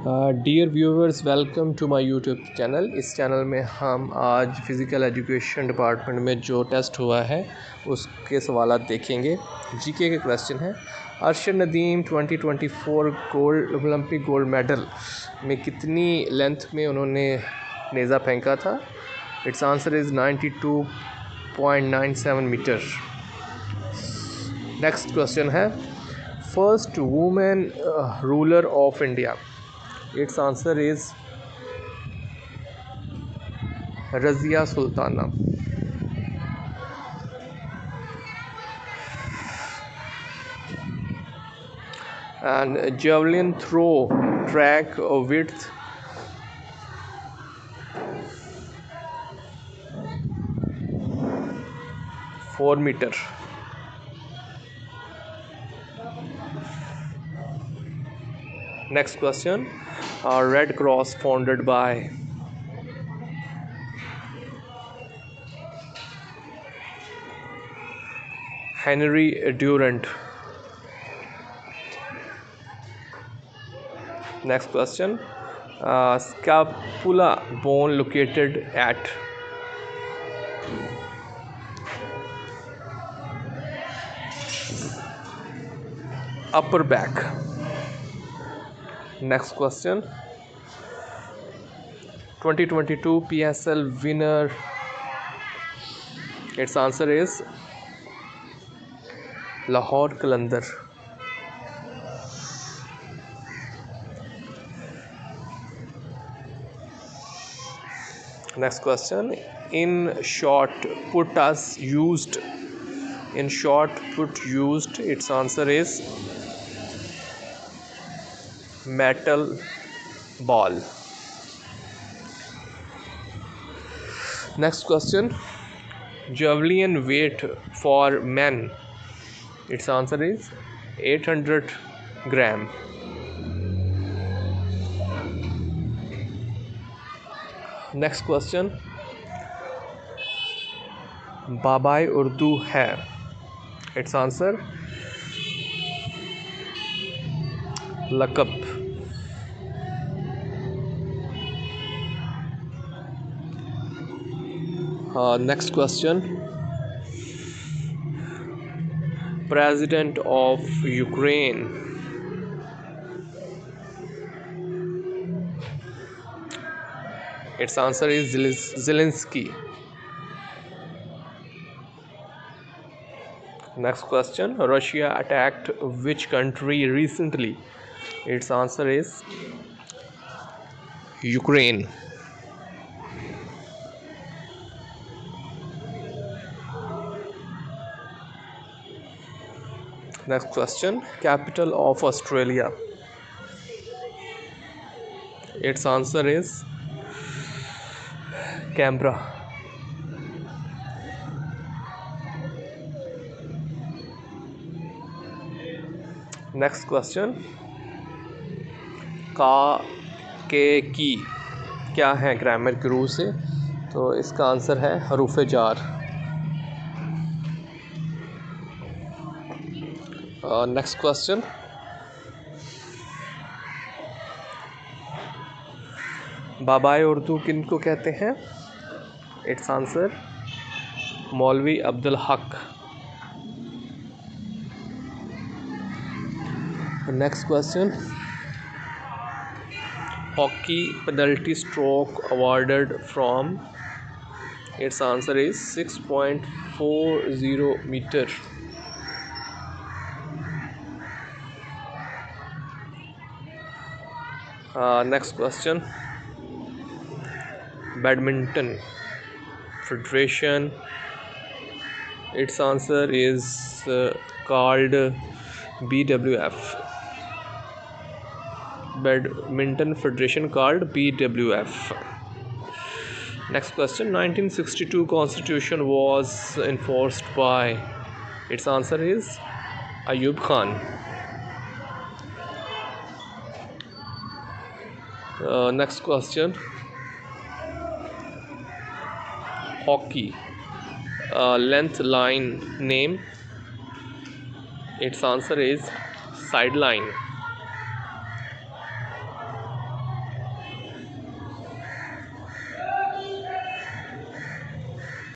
Dear viewers, welcome to my YouTube channel. इस channel में हम आज फ़िज़िकल एजुकेशन डिपार्टमेंट में जो टेस्ट हुआ है उसके सवाल देखेंगे। जीके के क्वेश्चन है, Arshad Nadeem 2024 Olympic gold medal में कितनी लेंथ में उन्होंने नेज़ा फेंका था? It's answer is 92.97 metre. Next question है, first women ruler of India. Its answer is Razia Sultana. And javelin throw track width 4 meter. Next question, Red Cross founded by Henry Durant. Next question, scapula bone located at upper back. Next question, 2022 PSL winner. Its answer is Lahore Qalandar. Next question, in short put used. Its answer is metal ball. Next question, javelin weight for men. Its answer is 800 gram. Next question, Babai Urdu है। Its answer लकब। Next question, President of Ukraine. Its answer is Zelensky. Next question, Russia attacked which country recently? Its answer is Ukraine. Next question, capital of Australia. Its answer is Canberra. Next question, का के की क्या है grammar के rule से? तो इसका answer है हरूफ जार। नेक्स्ट क्वेश्चन, बाबाए उर्दू किन को कहते हैं? It's answer Maulvi Abdul Haq. Next question, hockey penalty stroke awarded from? It's answer is 6.40 metre. Next question, badminton federation. It's answer is called BWF. Badminton Federation called BWF. Next question, 1962 Constitution was enforced by? Its answer is Ayub Khan. Next question, hockey length line name. Its answer is sideline.